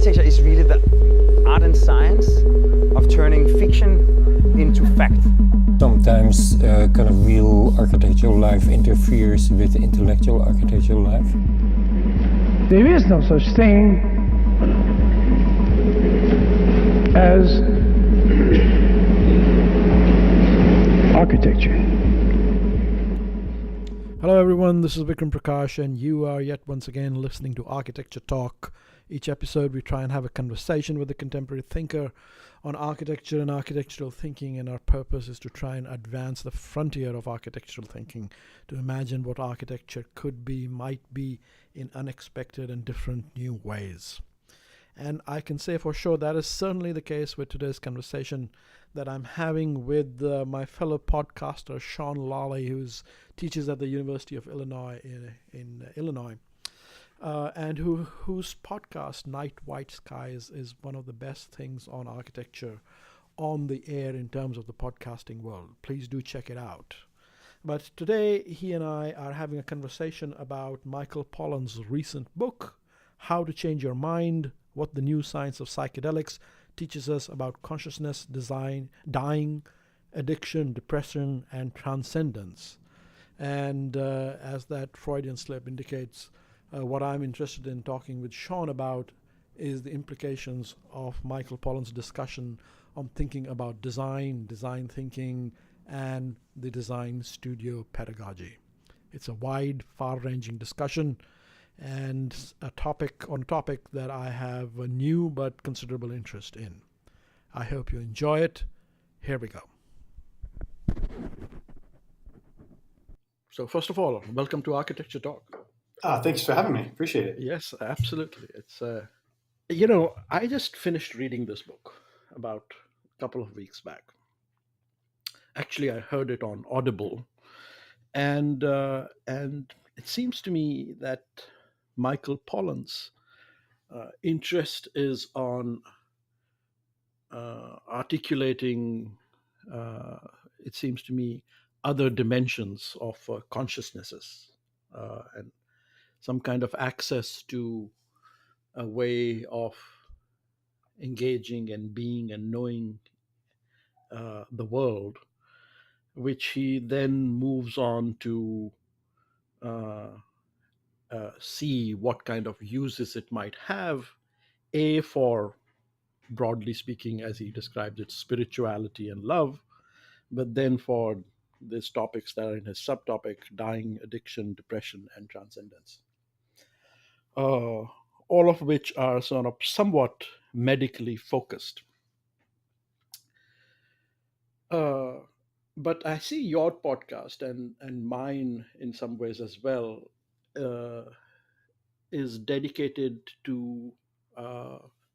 Architecture is really the art and science of turning fiction into fact. Sometimes kind of real architectural life interferes with intellectual architectural life. There is no such thing as architecture. Hello everyone, this is Vikram Prakash and you are yet once again listening to Architecture Talk. Each episode we try and have a conversation with a contemporary thinker on architecture and architectural thinking, and our purpose is to try and advance the frontier of architectural thinking, to imagine what architecture could be, might be, in unexpected and different new ways. And I can say for sure that is certainly the case with today's conversation that I'm having with my fellow podcaster Sean Lally, who teaches at the University of Illinois in Illinois, and whose podcast Night White Skies is one of the best things on architecture on the air in terms of the podcasting world. Please do check it out. But today he and I are having a conversation about Michael Pollen's recent book, How to Change Your Mind: What the New Science of Psychedelics Teaches Us About Consciousness, Design, Dying, Addiction, Depression, and Transcendence. And as that Freudian slip indicates, what I'm interested in talking with Sean about is the implications of Michael Pollen's discussion on thinking about design thinking, and the design studio pedagogy. It's a wide, far-ranging discussion and a topic that I have a new but considerable interest in. I hope you enjoy it. Here we go. So first of all, welcome to Architecture Talk. Thanks for having me. Appreciate it. Yes, absolutely. It's I just finished reading this book about a couple of weeks back. Actually, I heard it on Audible, and it seems to me that Michael Pollen's interest is on articulating, it seems to me, other dimensions of consciousnesses and some kind of access to a way of engaging and being and knowing the world, which he then moves on to see what kind of uses it might have, for, broadly speaking, as he describes it, spirituality and love, but then for these topics that are in his subtopic, dying, addiction, depression, and transcendence. All of which are sort of somewhat medically focused. But I see your podcast and mine in some ways as well is dedicated to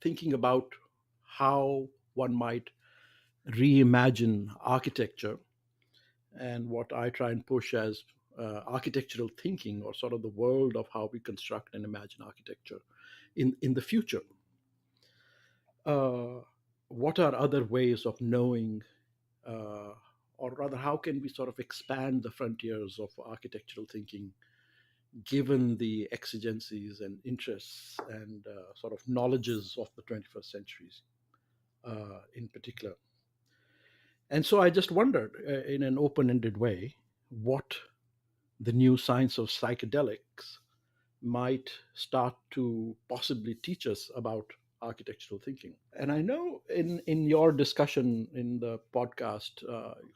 thinking about how one might reimagine architecture, and what I try and push as architectural thinking, or sort of the world of how we construct and imagine architecture in the future. What are other ways of knowing, or rather, how can we sort of expand the frontiers of architectural thinking, given the exigencies and interests and sort of knowledges of the 21st centuries in particular. And so I just wondered, in an open-ended way, what the new science of psychedelics might start to possibly teach us about architectural thinking. And I know in your discussion in the podcast,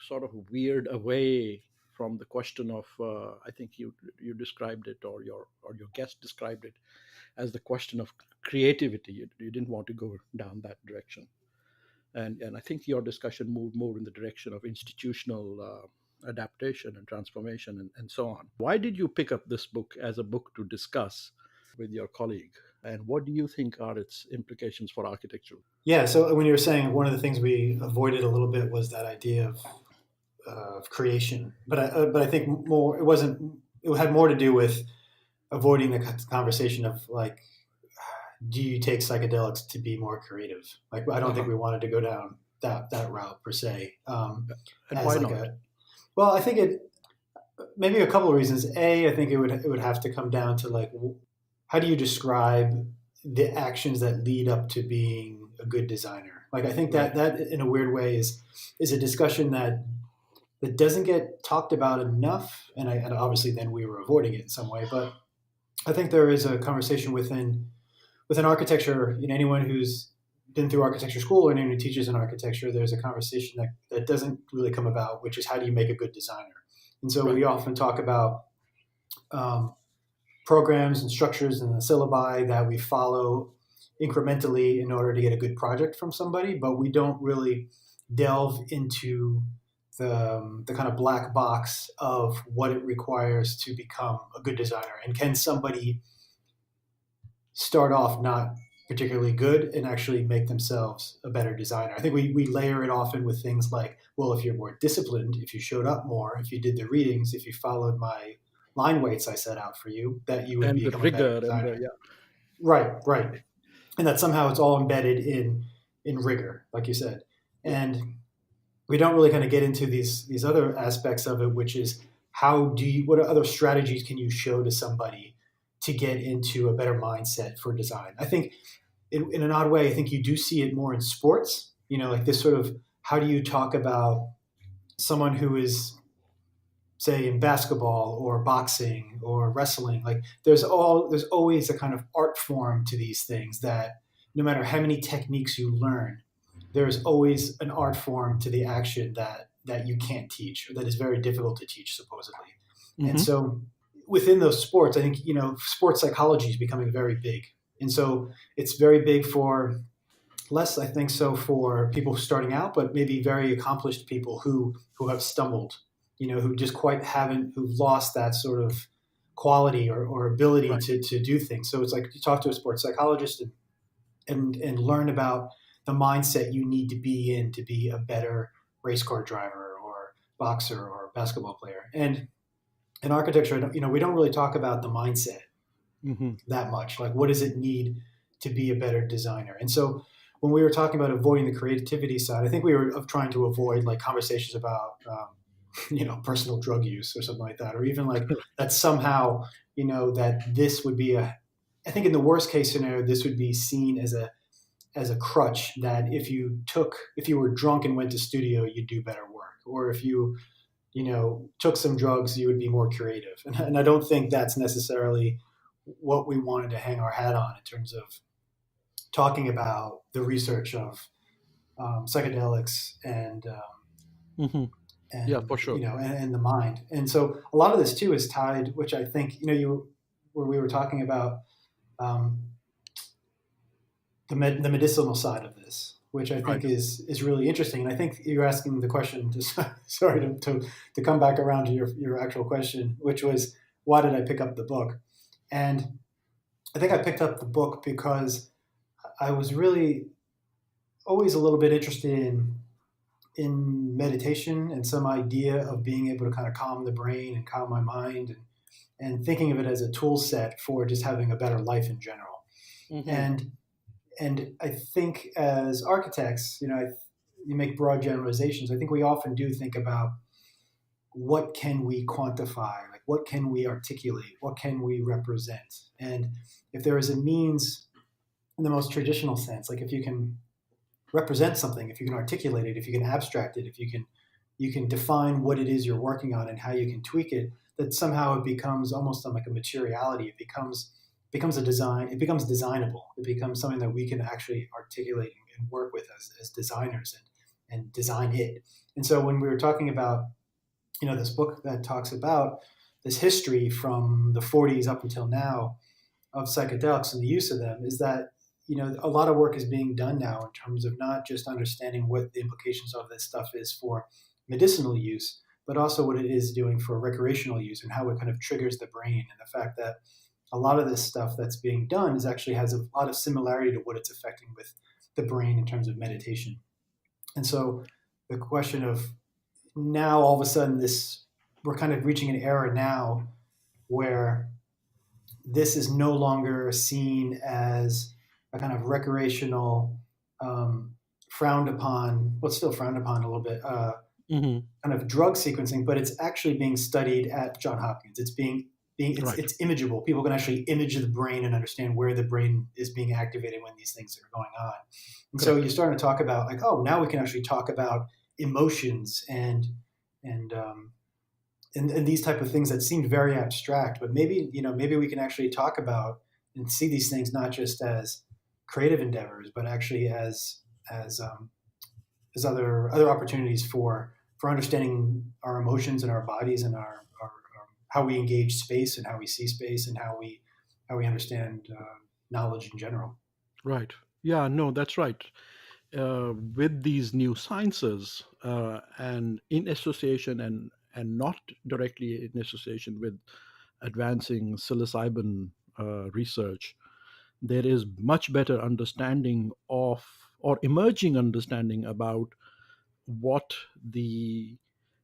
sort of veered away from the question of, I think you described it, or your guest described it, as the question of creativity. You didn't want to go down that direction. And I think your discussion moved more in the direction of institutional adaptation and transformation and so on. Why did you pick up this book as a book to discuss with your colleague? And what do you think are its implications for architecture? Yeah, so when you were saying one of the things we avoided a little bit was that idea of creation, but I think more it had more to do with avoiding the conversation of, like, do you take psychedelics to be more creative? Like, I don't think we wanted to go down that route per se. And why not? Well, I think it maybe a couple of reasons. I think it would have to come down to, like, how do you describe the actions that lead up to being a good designer. Like I think that in a weird way is a discussion that doesn't get talked about enough, and obviously then we were avoiding it in some way. But I think there is a conversation within architecture. Anyone who's been through architecture school or anyone who teaches in architecture, there's a conversation that doesn't really come about, which is how do you make a good designer? And so we often talk about programs and structures and the syllabi that we follow incrementally in order to get a good project from somebody, but we don't really delve into the kind of black box of what it requires to become a good designer. And can somebody start off not particularly good and actually make themselves a better designer? I think we layer it often with things like, well, if you're more disciplined, if you showed up more, if you did the readings, if you followed my line weights I set out for you, that you would become a better designer. Right. And that somehow it's all embedded in rigor, like you said. And we don't really kind of get into these other aspects of it, which is what other strategies can you show to somebody to get into a better mindset for design? I think in an odd way, I think you do see it more in sports, like this sort of, how do you talk about someone who is, say, in basketball or boxing or wrestling? Like there's always a kind of art form to these things that no matter how many techniques you learn, there's always an art form to the action that you can't teach, or that is very difficult to teach, supposedly. Mm-hmm. And so within those sports, I think, sports psychology is becoming very big. And so it's very big for less, I think, so for people starting out, but maybe very accomplished people who have stumbled, who just who've lost that sort of quality or ability to do things. So it's like you talk to a sports psychologist and learn about the mindset you need to be in to be a better race car driver or boxer or basketball player. And in architecture, we don't really talk about the mindset that much. Like, what does it need to be a better designer? And so when we were talking about avoiding the creativity side, I think we were trying to avoid like conversations about, personal drug use or something like that, or even like that somehow, that this would be I think in the worst case scenario, this would be seen as a crutch, that if you were drunk and went to studio, you'd do better work. Or if you took some drugs, you would be more creative. And I don't think that's necessarily what we wanted to hang our hat on in terms of talking about the research of psychedelics and yeah, for sure. And the mind. And so a lot of this too is tied, which I think, where we were talking about the medicinal side of this, which I think is really interesting. And I think you're asking the question, to come back around to your actual question, which was, why did I pick up the book? And I think I picked up the book because I was really always a little bit interested in meditation and some idea of being able to kind of calm the brain and calm my mind and thinking of it as a tool set for just having a better life in general. Mm-hmm. And I think as architects, you make broad generalizations. I think we often do think about what can we quantify, like what can we articulate, what can we represent? And if there is a means in the most traditional sense, like if you can represent something, if you can articulate it, if you can abstract it, if you can define what it is you're working on and how you can tweak it, that somehow it becomes almost like a materiality. It becomes a design. It becomes designable. It becomes something that we can actually articulate and work with as designers and design it. And so when we were talking about, this book that talks about this history from the 40s up until now of psychedelics and the use of them, is that, a lot of work is being done now in terms of not just understanding what the implications of this stuff is for medicinal use, but also what it is doing for recreational use and how it kind of triggers the brain, and the fact that a lot of this stuff that's being done actually has a lot of similarity to what it's affecting with the brain in terms of meditation. And so the question of now, all of a sudden, we're kind of reaching an era now where this is no longer seen as a kind of recreational, frowned upon, well, still frowned upon a little bit, kind of drug sequencing, but it's actually being studied at Johns Hopkins. It's being it's imageable. People can actually image the brain and understand where the brain is being activated when these things are going on. And so you're starting to talk about like, oh, now we can actually talk about emotions and these type of things that seemed very abstract, but maybe we can actually talk about and see these things not just as creative endeavors, but actually as other opportunities for understanding our emotions and our bodies and our how we engage space and how we see space and how we understand knowledge in general. Right. Yeah, no, that's right. With these new sciences and in association and not directly in association with advancing psilocybin research, there is much better understanding of or emerging understanding about what the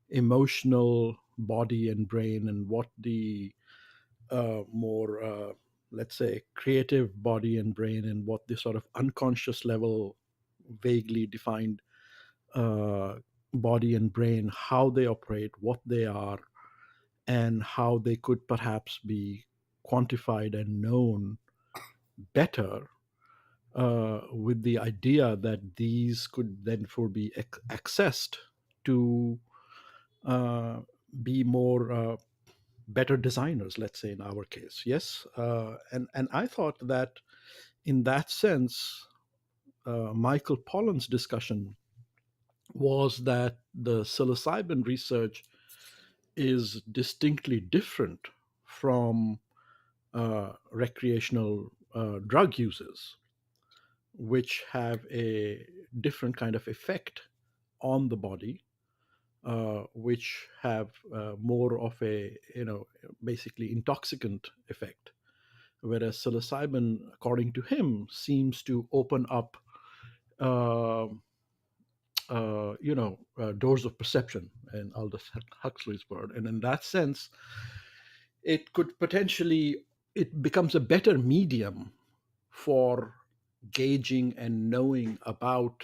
emotional body and brain and what the more let's say creative body and brain and what the sort of unconscious level vaguely defined body and brain, how they operate, what they are, and how they could perhaps be quantified and known better, with the idea that these could then for be accessed to uh, be more better designers, let's say in our case. Yes, and I thought that in that sense, Michael Pollen's discussion was that the psilocybin research is distinctly different from recreational drug uses, which have a different kind of effect on the body, which have more of a, basically intoxicant effect. Whereas psilocybin, according to him, seems to open up uh, doors of perception, and Aldous Huxley's word. And in that sense, it could potentially, it becomes a better medium for gauging and knowing about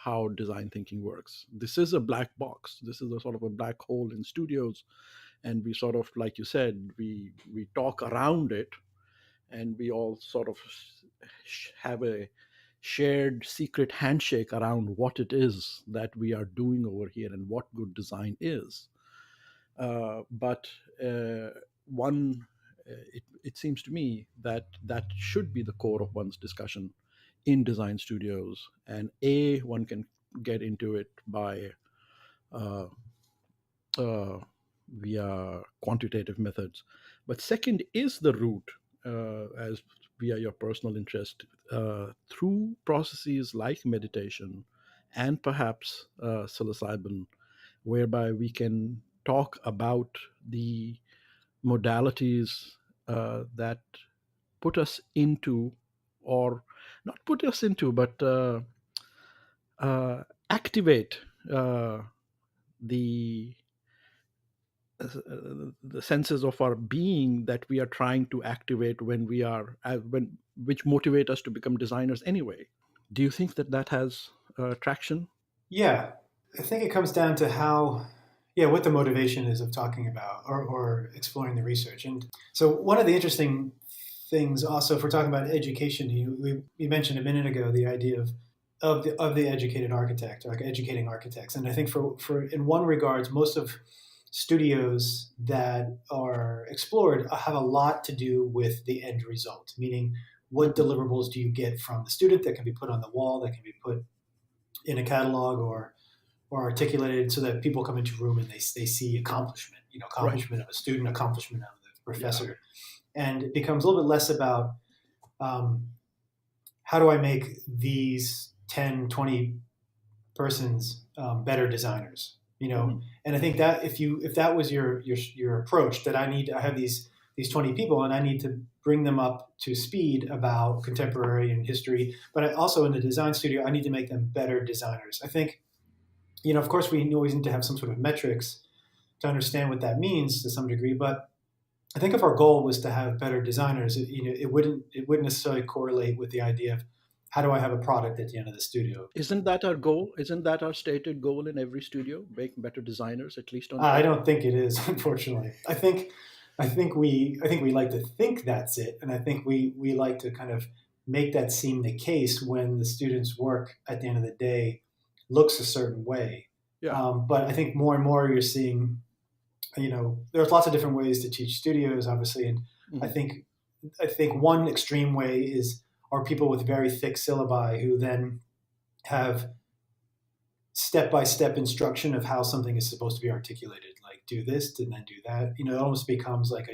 how design thinking works. This is a black box. This is a sort of a black hole in studios, and we sort of, like you said, we talk around it, and we all sort of have a shared secret handshake around what it is that we are doing over here and what good design is. But one, it seems to me that that should be the core of one's discussion in design studios. And one can get into it by uh, uh, via quantitative methods. But second is the route, as via your personal interest, through processes like meditation and perhaps psilocybin, whereby we can talk about the modalities that put us into, or not put us into, but activate the the senses of our being that we are trying to activate when we are when which motivate us to become designers anyway. Do you think that that has traction? Yeah, I think it comes down to what the motivation is of talking about or exploring the research. And so one of the interesting things also, if we're talking about education, you mentioned a minute ago the idea of the educated architect, or like educating architects. And I think for in one regards, most of studios that are explored have a lot to do with the end result, meaning what deliverables do you get from the student that can be put on the wall, that can be put in a catalog or articulated so that people come into a room and they see accomplishment, accomplishment of a student, accomplishment of the professor. Yeah. And it becomes a little bit less about how do I make these 10, 20 persons better designers, Mm-hmm. And I think that if that was your approach, that I have these 20 people and I need to bring them up to speed about contemporary and history, but also in the design studio, I need to make them better designers. I think, of course we always need to have some sort of metrics to understand what that means to some degree, but I think if our goal was to have better designers, it wouldn't necessarily correlate with the idea of how do I have a product at the end of the studio. Isn't that our goal? Isn't that our stated goal in every studio? Make better designers, at least on. I don't think it is, unfortunately. I think I think we like to think that's it, and I think we like to kind of make that seem the case when the students' work at the end of the day looks a certain way. Yeah. But I think more and more you're seeing, there's lots of different ways to teach studios, obviously, and Mhm. I think one extreme way are people with very thick syllabi who then have step-by-step instruction of how something is supposed to be articulated, like do this and then do that. It almost becomes like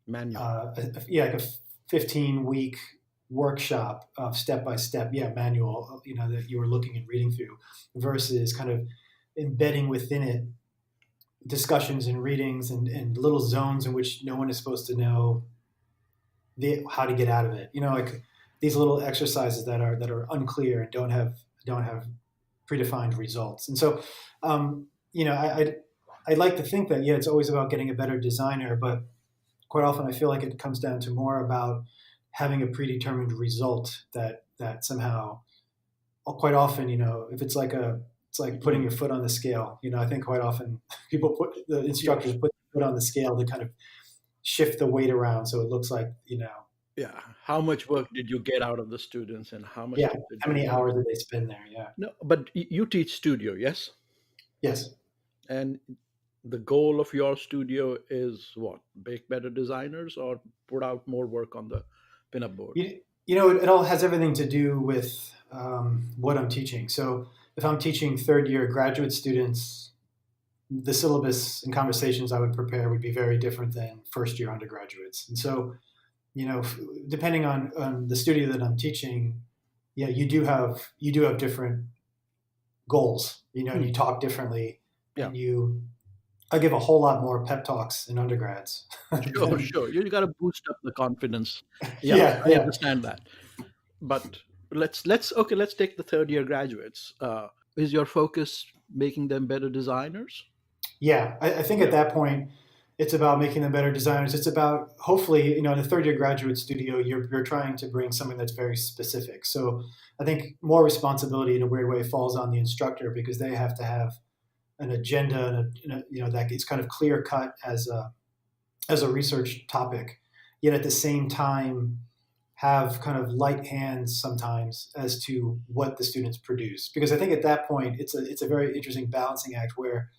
Manual. like a 15-week workshop of step-by-step, manual, that you were looking and reading through, versus kind of embedding within it discussions and readings and little zones in which no one is supposed to know how to get out of it. Like these little exercises that are unclear and don't have predefined results. And so, I like to think that it's always about getting a better designer, but quite often I feel like it comes down to more about having a predetermined result that somehow, quite often, if it's like putting your foot on the scale. I think quite often the instructors put their foot on the scale to kind of shift the weight around so it looks like, Yeah. How much work did you get out of the students, and how much yeah, did they how many do? hours did they spend there? Yeah. No, but you teach studio, yes? Yes. And the goal of your studio is what? Make better designers or put out more work on the pinup board? It all has everything to do with what I'm teaching. So if I'm teaching third year graduate students, the syllabus and conversations I would prepare would be very different than first year undergraduates. And so, depending on the studio that I'm teaching, you do have different goals, and you talk differently, Yeah. and I give a whole lot more pep talks in undergrads. Sure, sure. You got to boost up the confidence. Yeah, Yeah, I yeah. understand that. But let's take the third year graduates. Is your focus making them better designers? Yeah, I think at that point, it's about making them better designers. It's about hopefully, in a third year graduate studio, you're trying to bring something that's very specific. So I think more responsibility in a weird way falls on the instructor because they have to have an agenda and that is kind of clear cut as a research topic, yet at the same time have kind of light hands sometimes as to what the students produce. Because I think at that point it's a very interesting balancing act where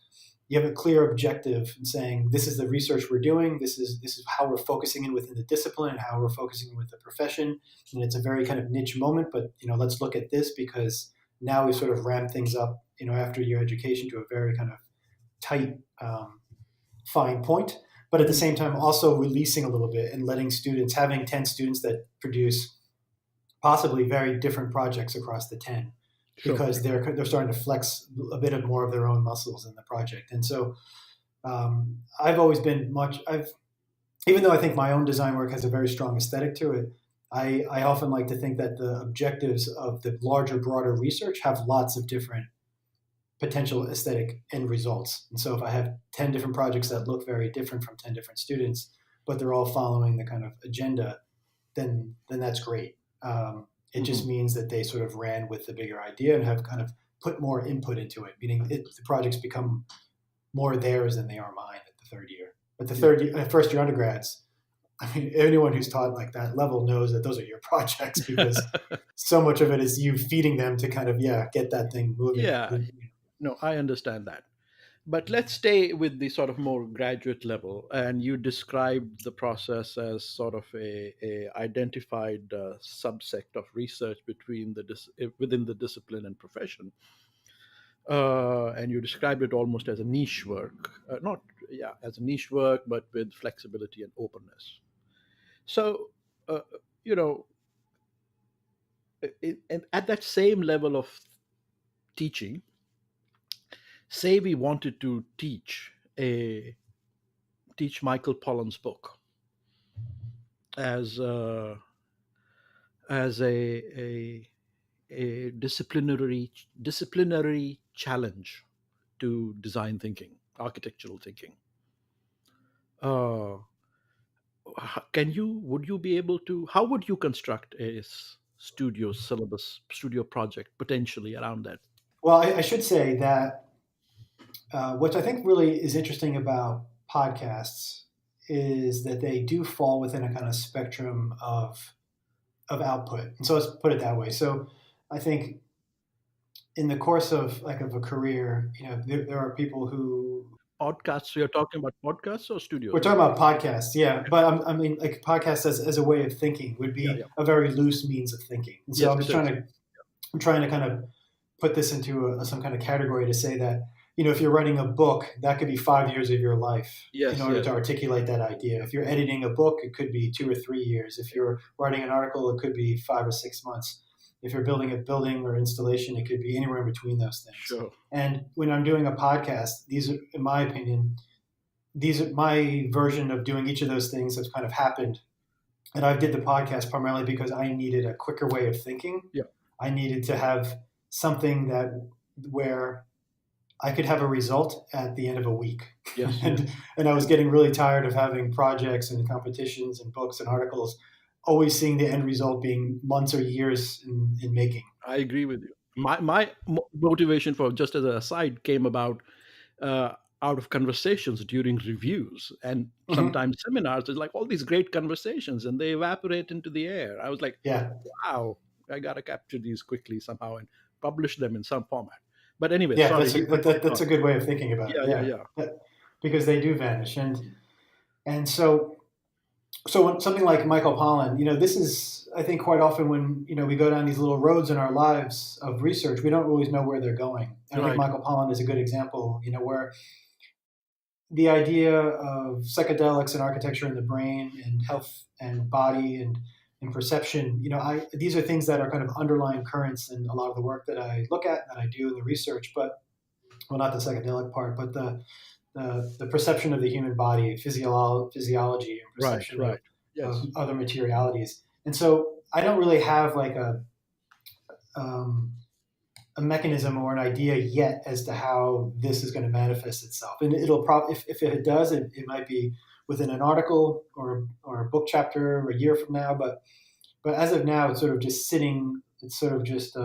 you have a clear objective in saying this is the research we're doing, this is how we're focusing in within the discipline and how we're focusing with the profession, and it's a very kind of niche moment, but let's look at this because now we've sort of ramped things up after year education to a very kind of tight fine point, but at the same time also releasing a little bit and letting students, having 10 students that produce possibly very different projects across the 10 Sure. because they're starting to flex a bit of more of their own muscles in the project. And so I've always been even though I think my own design work has a very strong aesthetic to it, I often like to think that the objectives of the larger, broader research have lots of different potential aesthetic end results. And so if I have 10 different projects that look very different from 10 different students, but they're all following the kind of agenda, then that's great. It just means that they sort of ran with the bigger idea and have kind of put more input into it, meaning the projects become more theirs than they are mine at the third year. At the first year undergrads, I mean, anyone who's taught like that level knows that those are your projects because so much of it is you feeding them to kind of, get that thing moving. Yeah. No, I understand that. But let's stay with the sort of more graduate level. And you described the process as sort of a identified subsect of research within the discipline and profession. And you described it almost as a niche work, as a niche work, but with flexibility and openness. So, you know, and at that same level of teaching, say we wanted to teach Michael Pollen's book as a disciplinary challenge to design thinking, architectural thinking. Would you be able to? How would you construct a studio syllabus, studio project potentially around that? Well, I should say that what I think really is interesting about podcasts is that they do fall within a kind of spectrum of output. And so let's put it that way. So I think in the course of a career, there are people who Podcasts. So you're talking about podcasts or studios? we're talking about podcasts, yeah. But I mean, like podcasts as a way of thinking would be a very loose means of thinking. And so I'm trying to kind of put this into some kind of category to say that, if you're writing a book, that could be 5 years of your life in order to articulate that idea. If you're editing a book, it could be 2 or 3 years. If you're writing an article, it could be 5 or 6 months. If you're building a building or installation, it could be anywhere in between those things. Sure. And when I'm doing a podcast, these are, in my opinion, these are my version of doing each of those things that's kind of happened. And I did the podcast primarily because I needed a quicker way of thinking. Yeah. I needed to have something where I could have a result at the end of a week. Yes. and I was getting really tired of having projects and competitions and books and articles, always seeing the end result being months or years in making. I agree with you. My motivation for, just as an aside, came about out of conversations during reviews and sometimes seminars. It's like all these great conversations and they evaporate into the air. I was like, wow, I got to capture these quickly somehow and publish them in some format. But anyway, that's a good way of thinking about it. Yeah. Because they do vanish. And so when something like Michael Pollen, this is, I think, quite often when, we go down these little roads in our lives of research, we don't always know where they're going. And I think Michael Pollen is a good example, where the idea of psychedelics and architecture in the brain and health and body and perception, these are things that are kind of underlying currents in a lot of the work that I look at, that I do in the research, but, well, not the psychedelic part, but the perception of the human body, physiology and perception of other materialities. And so I don't really have like a mechanism or an idea yet as to how this is going to manifest itself. And it'll probably, if it does, it might be within an article or a book chapter a year from now. But as of now, it's sort of just sitting, it's sort of just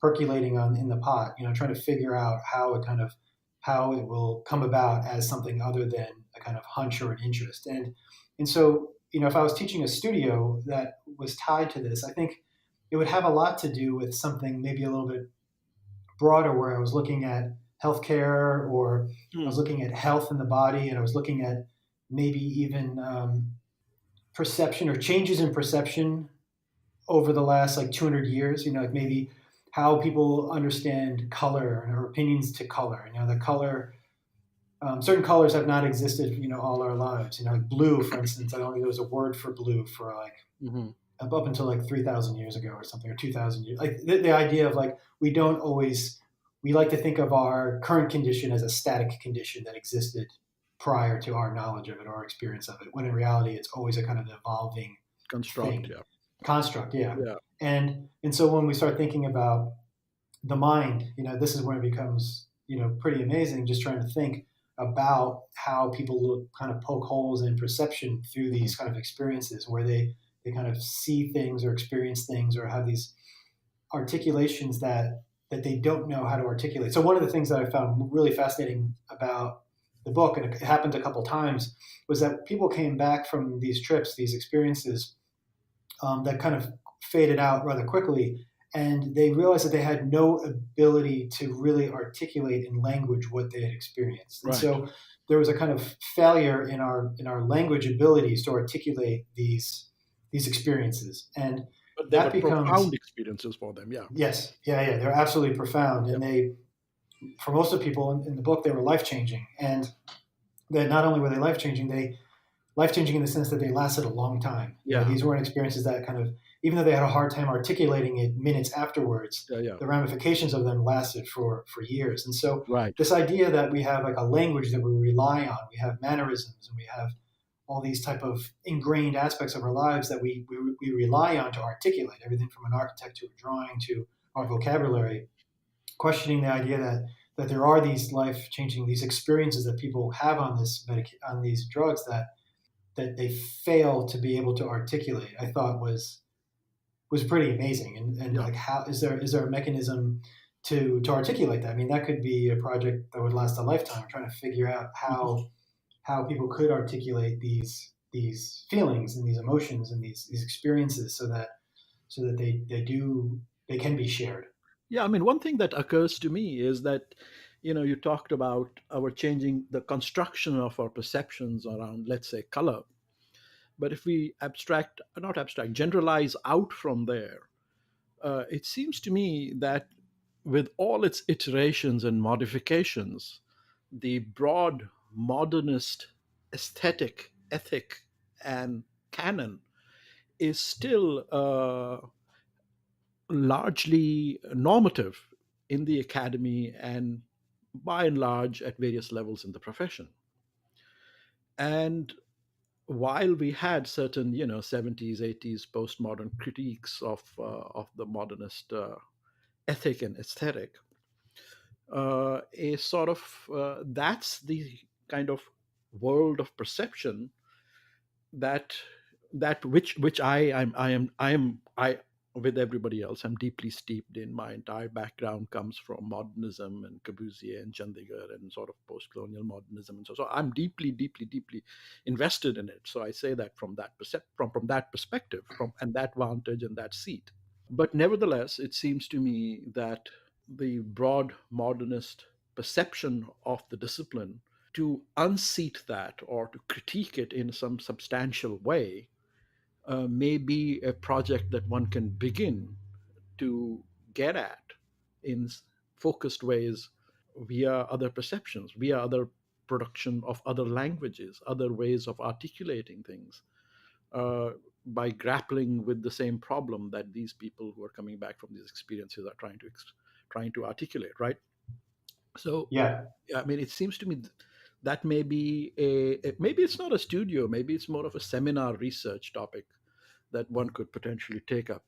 percolating in the pot, trying to figure out how it will come about as something other than a kind of hunch or an interest. And so, if I was teaching a studio that was tied to this, I think it would have a lot to do with something maybe a little bit broader, where I was looking at healthcare, or I was looking at health in the body, and I was looking at maybe even perception or changes in perception over the last 200 years, like maybe how people understand color or opinions to color. The color, certain colors have not existed, all our lives. Like blue, for instance. I don't think there was a word for blue for up until 3,000 years ago or something, or 2,000 years. Like the idea of we like to think of our current condition as a static condition that existed prior to our knowledge of it or our experience of it, when in reality it's always a kind of evolving construct. Construct, yeah. And so when we start thinking about the mind, this is when it becomes, pretty amazing, just trying to think about how people kind of poke holes in perception through these kind of experiences, where they kind of see things or experience things or have these articulations that they don't know how to articulate. So one of the things that I found really fascinating about the book, and it happened a couple of times, was that people came back from these trips, these experiences, that kind of faded out rather quickly, and they realized that they had no ability to really articulate in language what they had experienced. And so there was a kind of failure in our language abilities to articulate these experiences. And but that becomes profound experiences for them. Yes. They're absolutely profound. And they, for most of the people in the book, they were life-changing. And that not only were they life-changing in the sense that they lasted a long time. These weren't experiences that kind of, even though they had a hard time articulating it minutes afterwards, the ramifications of them lasted for years. And so this idea that we have a language that we rely on, we have mannerisms, and we have all these type of ingrained aspects of our lives that we rely on to articulate, everything from an architect to a drawing to our vocabulary, questioning the idea that there are these life-changing, these experiences that people have on these drugs that they fail to be able to articulate, I thought was pretty amazing. And how is there a mechanism to articulate that? I mean, that could be a project that would last a lifetime, trying to figure out how how people could articulate these feelings and these emotions and these experiences so that they can be shared. Yeah, I mean, one thing that occurs to me is that, you talked about our changing the construction of our perceptions around, let's say, color. But if we generalize out from there, it seems to me that with all its iterations and modifications, the broad modernist aesthetic, ethic, and canon is still largely normative in the academy and by and large at various levels in the profession. And while we had certain, 70s, 80s postmodern critiques of the modernist ethic and aesthetic, a sort of that's the kind of world of perception that which I with everybody else, I'm deeply steeped in. My entire background comes from modernism and Corbusier and Chandigarh and sort of post-colonial modernism, and so I'm deeply, deeply, deeply invested in it. So I say that from that from that perspective, from and that vantage and that seat. But nevertheless, it seems to me that the broad modernist perception of the discipline, to unseat that or to critique it in some substantial way, may be a project that one can begin to get at in focused ways via other perceptions, via other production of other languages, other ways of articulating things, uh, by grappling with the same problem that these people who are coming back from these experiences are trying to articulate, right? So, Yeah. I mean, it seems to me that may be maybe it's not a studio, maybe it's more of a seminar research topic that one could potentially take up.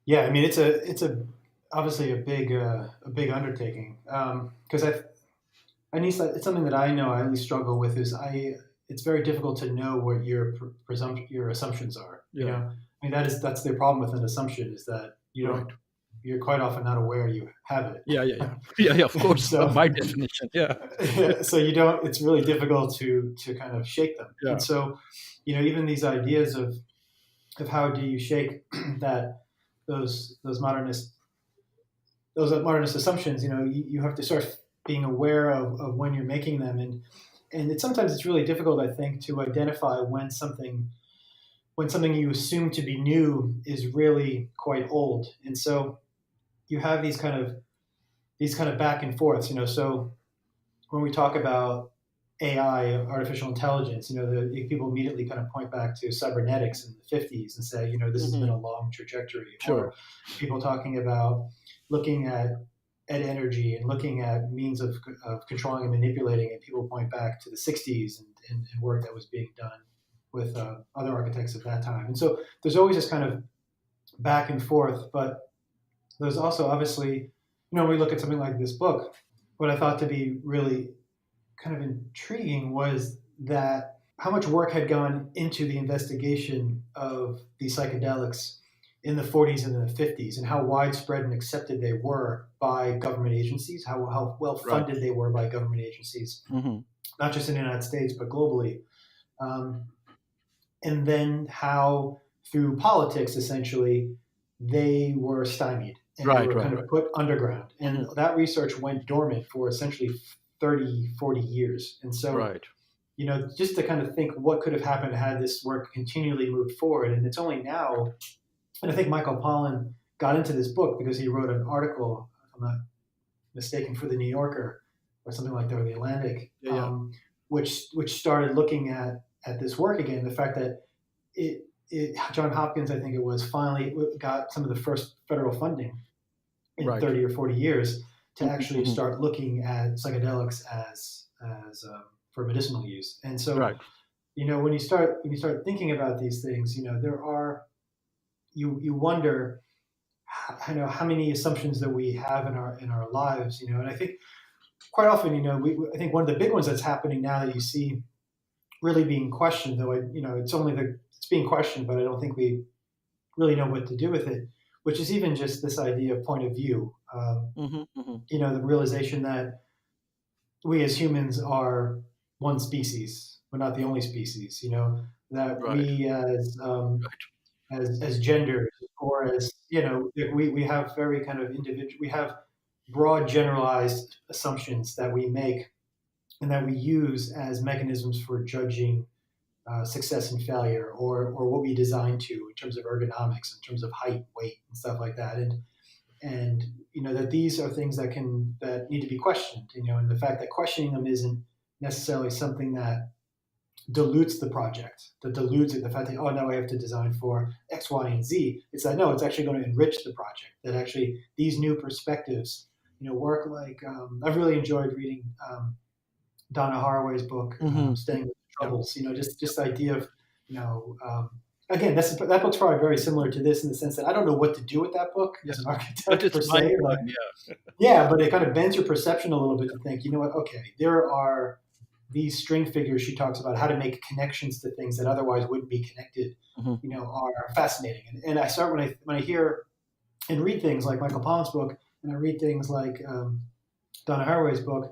Yeah, I mean it's a obviously a big undertaking because I need it's something that I know I at least struggle with is it's very difficult to know what your assumptions are. Yeah. You know, I mean that's the problem with an assumption is that you don't Right. you're quite often not aware you have it. Yeah. Of course, So- by definition, yeah. So you don't. It's really difficult to kind of shake them. Yeah. And so, even these ideas of how do you shake that those modernist assumptions. You have to start being aware of when you're making them, and sometimes it's really difficult, I think, to identify when something you assume to be new is really quite old. And so you have these kind of back and forths. So when we talk about AI, artificial intelligence, the people immediately kind of point back to cybernetics in the 50s and say, this has been a long trajectory. Sure. Or people talking about looking at energy and looking at means of controlling and manipulating, and people point back to the 60s and work that was being done with other architects at that time. And so there's always this kind of back and forth, but there's also obviously, when we look at something like this book, what I thought to be really kind of intriguing was that how much work had gone into the investigation of the psychedelics in the 40s and the 50s, and how widespread and accepted they were by government agencies, how well funded they were by government agencies, not just in the United States, but globally. And then how through politics, essentially, they were stymied and they were kind of put underground. And that research went dormant for essentially 30, 40 years. And so, just to kind of think what could have happened had this work continually moved forward. And it's only now, and I think Michael Pollen got into this book because he wrote an article, if I'm not mistaken, for the New Yorker or something like that, or the Atlantic, which started looking at this work again. The fact that John Hopkins, I think it was, finally got some of the first federal funding in 30 or 40 years to actually start looking at psychedelics as for medicinal use. And so, when you start thinking about these things, there are, you wonder how many assumptions that we have in our lives, and I think quite often, I think one of the big ones that's happening now that you see really being questioned, though it's being questioned, but I don't think we really know what to do with it, which is even just this idea of point of view. The realization that we as humans are one species, we're not the only species. That Right. we as genders, or as we have very kind of individual, we have broad generalized assumptions that we make and that we use as mechanisms for judging success and failure, or what we design to in terms of ergonomics, in terms of height, weight, and stuff like that. And that these are things that need to be questioned. And the fact that questioning them isn't necessarily something that dilutes the project, that dilutes it. The fact that, oh, now I have to design for X, Y, and Z. It's that, no, it's actually going to enrich the project. That actually these new perspectives, work like I've really enjoyed reading Donna Haraway's book, Staying with the Troubles. Just the idea of, again, that book's probably very similar to this in the sense that I don't know what to do with that book as an But architect per it's se. mind-blowing, yeah. Yeah, but it kind of bends your perception a little bit to think, you know what? Okay, there are these string figures she talks about, how to make connections to things that otherwise wouldn't be connected. Are fascinating. And I start when I hear and read things like Michael Pollen's book, and I read things like Donna Haraway's book.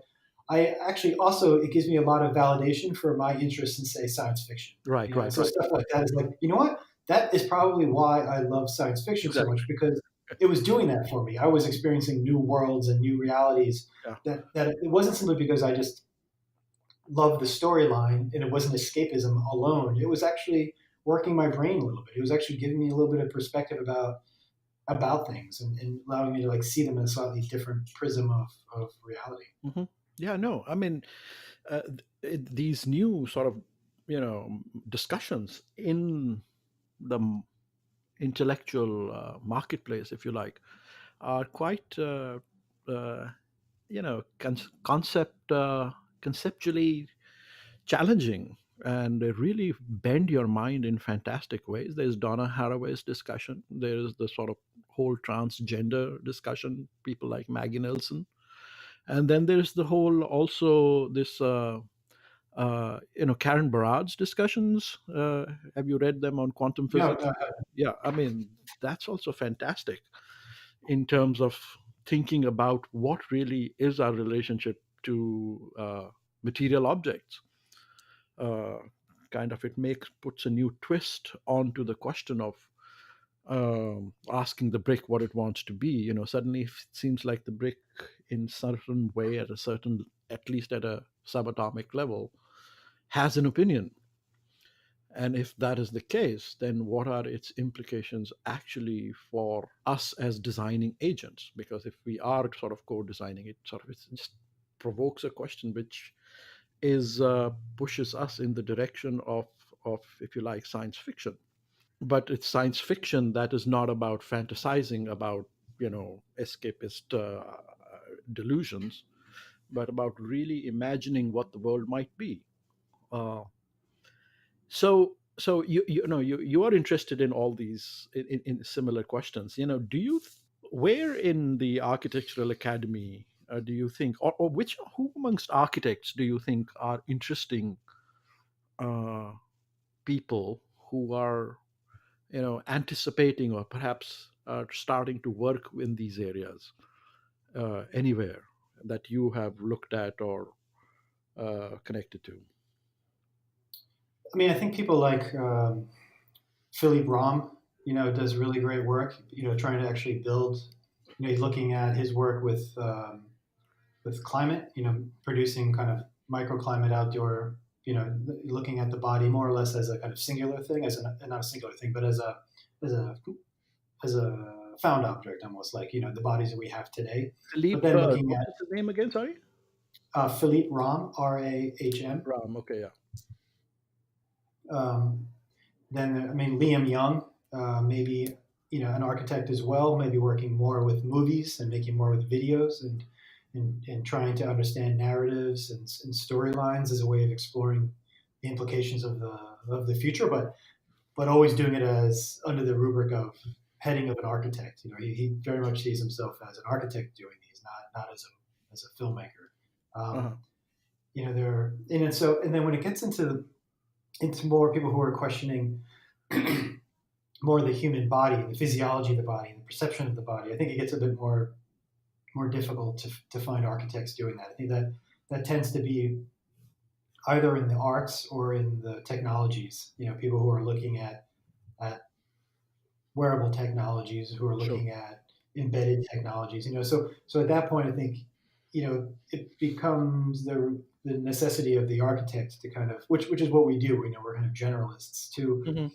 I actually also, it gives me a lot of validation for my interest in, say, science fiction. Right. So stuff like that is like, you know what? That is probably why I love science fiction so much, because it was doing that for me. I was experiencing new worlds and new realities. Yeah. That it wasn't simply because I just loved the storyline and it wasn't escapism alone. It was actually working my brain a little bit. It was actually giving me a little bit of perspective about things, and allowing me to like see them in a slightly different prism of reality. Yeah, no, I mean, these new sort of, discussions in the intellectual marketplace, if you like, are quite, conceptually challenging, and they really bend your mind in fantastic ways. There's Donna Haraway's discussion. There's the sort of whole transgender discussion, people like Maggie Nelson. And then there's the whole also this Karen Barad's discussions. Have you read them on quantum physics? Yeah, I mean, that's also fantastic in terms of thinking about what really is our relationship to material objects. Kind of it puts a new twist onto the question of asking the brick what it wants to be. Suddenly it seems like the brick in certain way, at least at a subatomic level, has an opinion. And if that is the case, then what are its implications actually for us as designing agents? Because if we are sort of co-designing it, it just provokes a question which is pushes us in the direction of, if you like, science fiction. But it's science fiction that is not about fantasizing about, escapist delusions, but about really imagining what the world might be. So you are interested in all these in similar questions. Do you where in the architectural academy do you think, or who amongst architects do you think are interesting people who are anticipating or perhaps starting to work in these areas anywhere that you have looked at or connected to? I mean, I think people like Philippe Rom, does really great work, trying to actually build, looking at his work with climate, producing kind of microclimate outdoor, looking at the body more or less as a kind of singular thing, not a singular thing, but as a found object, almost like, the bodies that we have today. Philippe, but then looking at what's the name again? Sorry. Philippe Rom, Rahm. Ram. Okay, yeah. Then, I mean, Liam Young, maybe, an architect as well, maybe working more with movies and making more with videos and trying to understand narratives and storylines as a way of exploring the implications of the future, but always doing it as under the rubric of heading of an architect. He very much sees himself as an architect doing these, not as a filmmaker. And then when it gets into more people who are questioning more the human body, the physiology of the body, and the perception of the body, I think it gets a bit more difficult to find architects doing that. I think that tends to be either in the arts or in the technologies. People who are looking at wearable technologies, who are Sure. looking at embedded technologies. So at that point, I think it becomes the necessity of the architect to kind of, which is what we do. We're kind of generalists Hmm.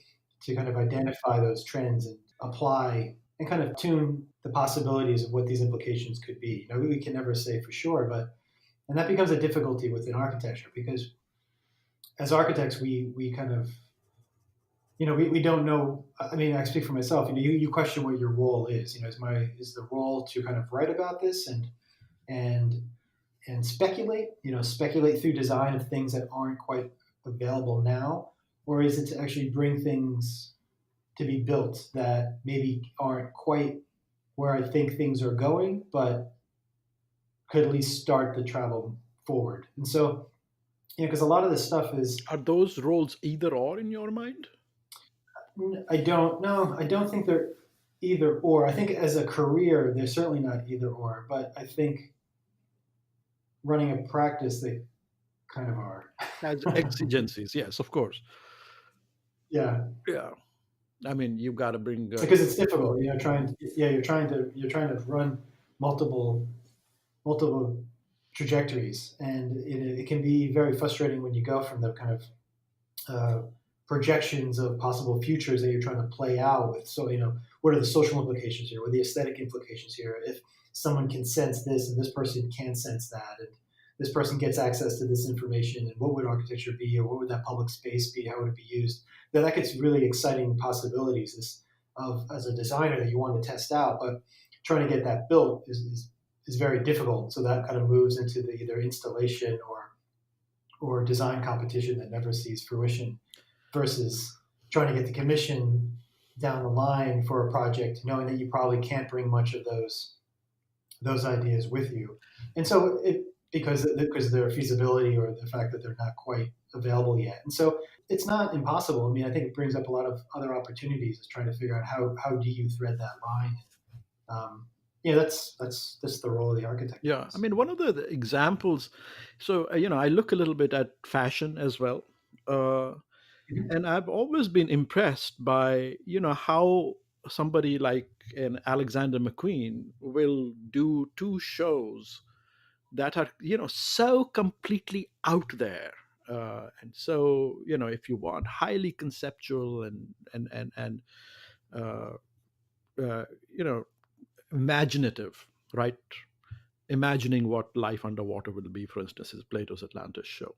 to kind of identify those trends and apply and kind of tune the possibilities of what these implications could be. We can never say for sure, and that becomes a difficulty within architecture, because as architects, we kind of, we don't know. I mean, I speak for myself. You question what your role is. Is the role to kind of write about this and and speculate, speculate through design of things that aren't quite available now, or is it to actually bring things to be built that maybe aren't quite where I think things are going, but could at least start the travel forward? And so, because a lot of this stuff is, Are those roles either or in your mind? I don't know. I don't think they're either or. I think as a career, they're certainly not either or. But I think running a practice, they kind of are. As exigencies, yes, of course. Yeah, Yeah. I mean, you've got to bring. because it's difficult. You're trying to run multiple multiple trajectories, and it can be very frustrating when you go from the kind of projections of possible futures that you're trying to play out with. So, what are the social implications here? What are the aesthetic implications here? If someone can sense this and this person can sense that, and this person gets access to this information, and what would architecture be, or what would that public space be? How would it be used? That gets really exciting possibilities as a designer that you want to test out, but trying to get that built is very difficult. So that kind of moves into the either installation or design competition that never sees fruition, versus trying to get the commission down the line for a project, knowing that you probably can't bring much of those ideas with you. And so because of their feasibility or the fact that they're not quite available yet. And so it's not impossible. I mean, I think it brings up a lot of other opportunities, is trying to figure out how do you thread that line. That's the role of the architect. Yeah, I mean, one of the examples. So I look a little bit at fashion as well, and I've always been impressed by how somebody like an Alexander McQueen will do two shows that are so completely out there, and so if you want, highly conceptual and uh, uh, you know imaginative, right? Imagining what life underwater will be, for instance, is Plato's Atlantis show.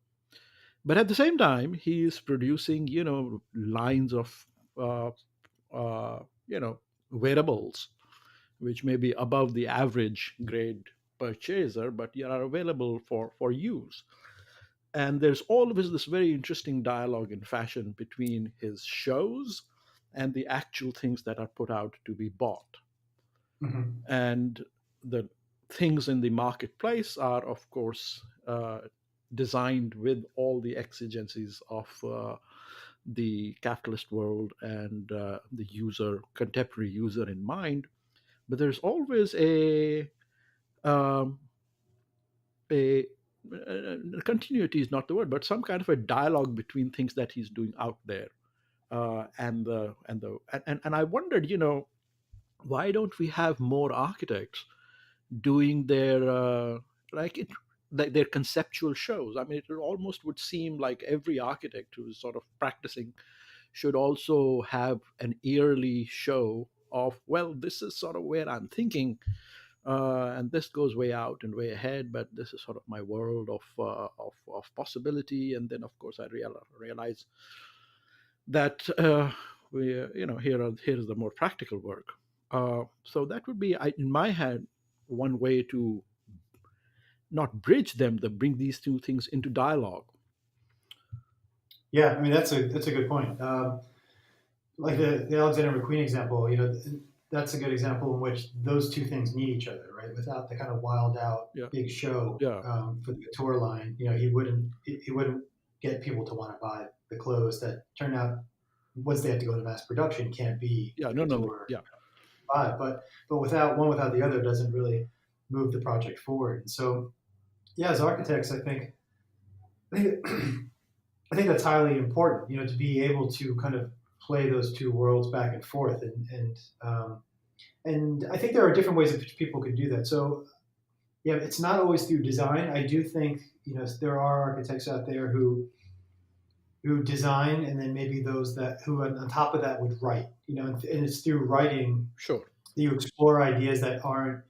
But at the same time, he is producing lines of uh, uh, you know wearables which may be above the average grade purchaser, but are available for use. And there's always this very interesting dialogue in fashion between his shows and the actual things that are put out to be bought. Mm-hmm. And the things in the marketplace are, of course, designed with all the exigencies of the capitalist world and the contemporary user in mind. But there's always um, a continuity is not the word, but some kind of a dialogue between things that he's doing out there, and I wondered, why don't we have more architects doing their like it like their conceptual shows? I mean, it almost would seem like every architect who's sort of practicing should also have an yearly show of, well, this is sort of where I'm thinking, and this goes way out and way ahead, but this is sort of my world of possibility. And then, of course, I realize that here is the more practical work. So that would be, in my head, one way to not bridge them, but bring these two things into dialogue. Yeah, I mean, that's a good point. Like the Alexander McQueen example, that's a good example in which those two things need each other, right? Without the kind of wild out Yeah. big show Yeah. For the couture line, he wouldn't get people to want to buy the clothes that turn out, once they have to go to mass production, can't be Yeah, couture yeah. buy. But without the other doesn't really move the project forward. And so, yeah, as architects, I think I think, I think that's highly important, to be able to kind of play those two worlds back and forth, and I think there are different ways in which people can do that. So yeah, it's not always through design. I do think there are architects out there who design, and then maybe those that who on top of that would write. And it's through writing Sure. that you explore ideas that aren't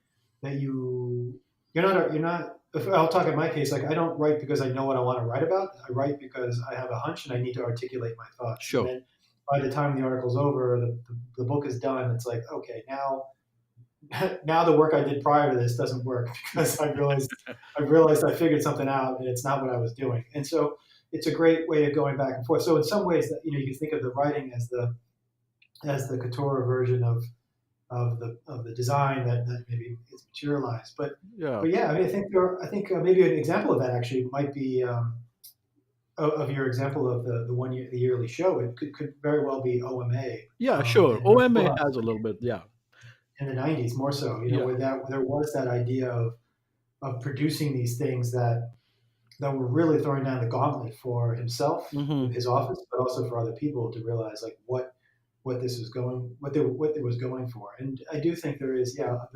that you're not. If I'll talk in my case, like I don't write because I know what I want to write about. I write because I have a hunch and I need to articulate my thoughts. Sure. And then by the time the article's over, the book is done. It's like, okay, now the work I did prior to this doesn't work because I realized I figured something out and it's not what I was doing. And so it's a great way of going back and forth. So in some ways, that you can think of the writing as the couture version of the design that maybe is materialized. But Yeah. yeah, I mean, I think maybe an example of that actually might be of your example of the yearly show. It could very well be OMA. Yeah, sure. And OMA has a little bit, yeah. in the 90s more so, Yeah. where there was that idea of producing these things that were really throwing down the gauntlet for himself, Mhm. his office, but also for other people to realize like what this was what it was going for. And I do think there is a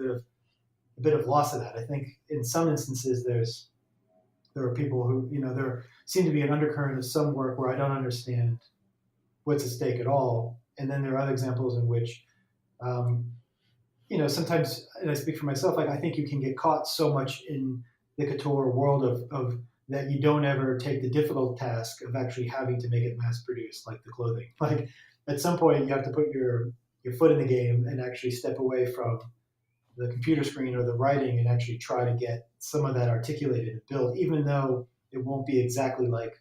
bit of loss of that. I think in some instances there are people who there seem to be an undercurrent of some work where I don't understand what's at stake at all, and then there are other examples in which sometimes, and I speak for myself, like I think you can get caught so much in the couture world of that you don't ever take the difficult task of actually having to make it mass produced, like the clothing. Like at some point you have to put your foot in the game and actually step away from the computer screen or the writing and actually try to get some of that articulated and built, even though it won't be exactly like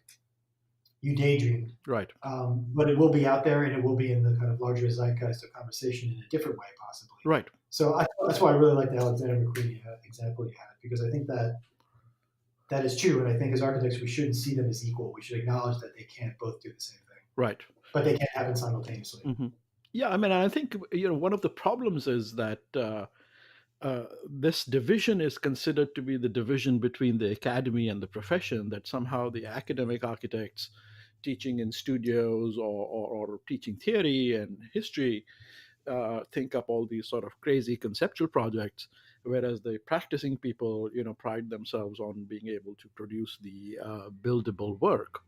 you daydreamed. Right. But it will be out there and it will be in the kind of larger zeitgeist of conversation in a different way, possibly. Right. So that's why I really like the Alexander McQueen example you had, because I think that is true. And I think as architects, we shouldn't see them as equal. We should acknowledge that they can't both do the same thing, Right. but they can't happen simultaneously. Mhm. Yeah, I mean, I think one of the problems is that this division is considered to be the division between the academy and the profession. That somehow the academic architects teaching in studios or teaching theory and history think up all these sort of crazy conceptual projects, whereas the practicing people, pride themselves on being able to produce the buildable work.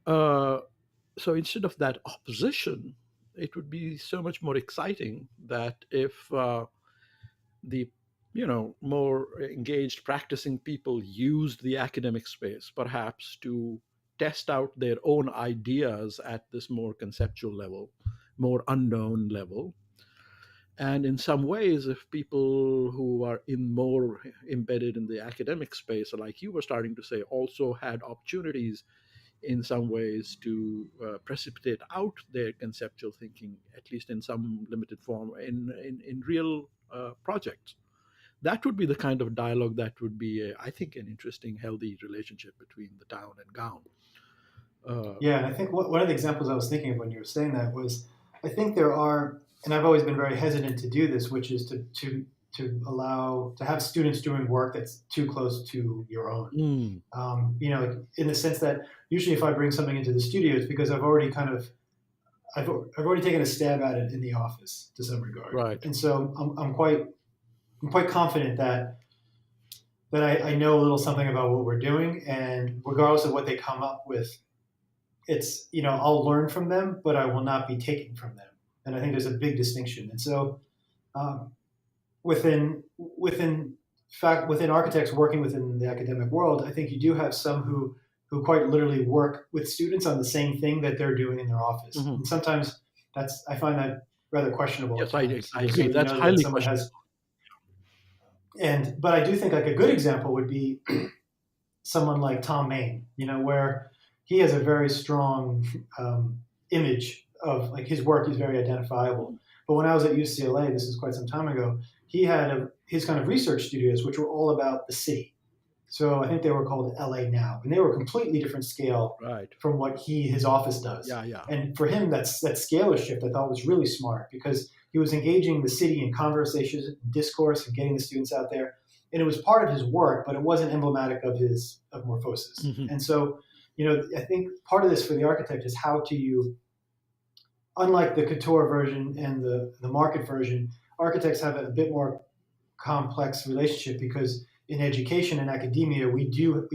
So instead of that opposition, it would be so much more exciting that if the more engaged practicing people used the academic space perhaps to test out their own ideas at this more conceptual level, more unknown level. And in some ways, if people who are more embedded in the academic space, like you were starting to say, also had opportunities in some ways to precipitate out their conceptual thinking, at least in some limited form, in real projects. That would be the kind of dialogue that would be, I think, an interesting, healthy relationship between the town and gown. Yeah, and I think one of the examples I was thinking of when you were saying that was, I think there are, and I've always been very hesitant to do this, which is to have students doing work that's too close to your own. In the sense that usually if I bring something into the studio, it's because I've already taken a stab at it in the office to some regard. Right. And so I'm quite confident that I know a little something about what we're doing, and regardless of what they come up with, it's I'll learn from them, but I will not be taking from them. And I think there's a big distinction. And so within architects working within the academic world, I think you do have some who quite literally work with students on the same thing that they're doing in their office. Mm-hmm. And sometimes I find that rather questionable. Yes, I agree. That's highly questionable. But I do think like a good example would be someone like Tom Main, where he has a very strong image of like his work is very identifiable. But when I was at UCLA, this is quite some time ago, he had his kind of research studios, which were all about the city. So I think they were called LA Now, and they were a completely different scale from what his office does. Yeah. And for him, that scalar shift I thought was really smart, because he was engaging the city in conversation, discourse, and getting the students out there. and it was part of his work, but it wasn't emblematic of Morphosis. Mhm. And so, I think part of this for the architect is how do you, unlike the couture version and the market version, architects have a bit more complex relationship, because in education and academia, we do have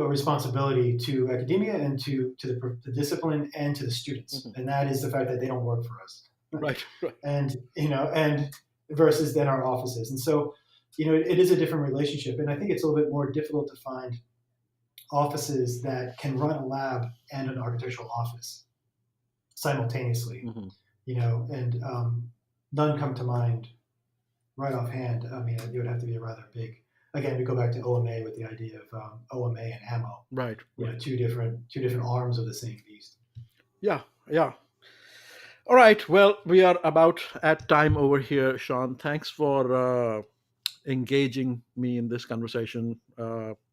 a responsibility to academia and to the discipline and to the students, and that is the fact that they don't work for us, Right. and versus then our offices, and so it is a different relationship, and I think it's a little bit more difficult to find offices that can run a lab and an architectural office simultaneously, and none come to mind right offhand. I mean, it would have to be a rather big. Again, we go back to OMA with the idea of OMA and ammo. Right. Two different arms of the same beast. Yeah. All right. Well, we are about at time over here, Sean. Thanks for engaging me in this conversation,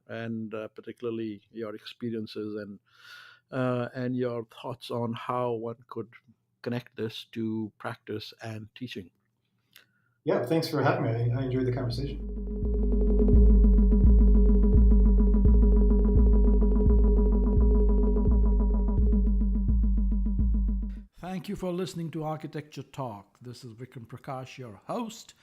and particularly your experiences and your thoughts on how one could connect this to practice and teaching. Yeah, thanks for having me. I enjoyed the conversation. Thank you for listening to Architecture Talk. This is Vikram Prakash, your host,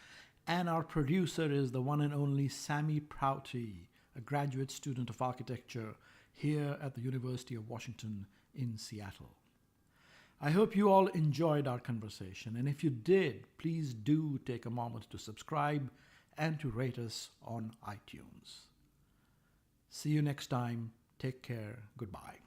and our producer is the one and only Sammy Prouty, a graduate student of architecture here at the University of Washington in Seattle. I hope you all enjoyed our conversation, and if you did, please do take a moment to subscribe and to rate us on iTunes. See you next time. Take care. Goodbye.